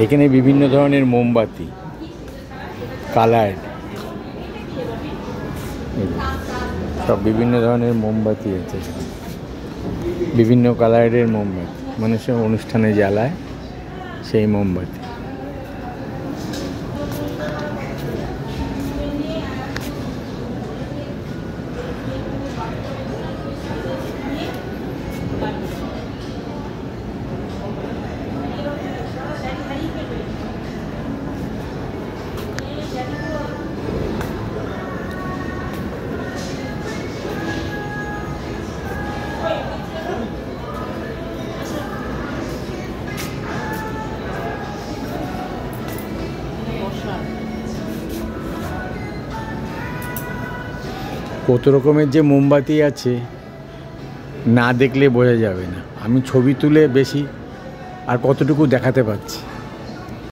এখানে বিভিন্ন ধরনের মোমবাতি কালার, সব বিভিন্ন ধরনের মোমবাতি আছে, বিভিন্ন কালারের মোমবাতি মানুষের অনুষ্ঠানে জ্বালায় সেই মোমবাতি। কত রকমের যে মোমবাতি আছে না দেখলে বোঝা যাবে না। আমি ছবি তুলে বেশি আর কতটুকু দেখাতে পারছি।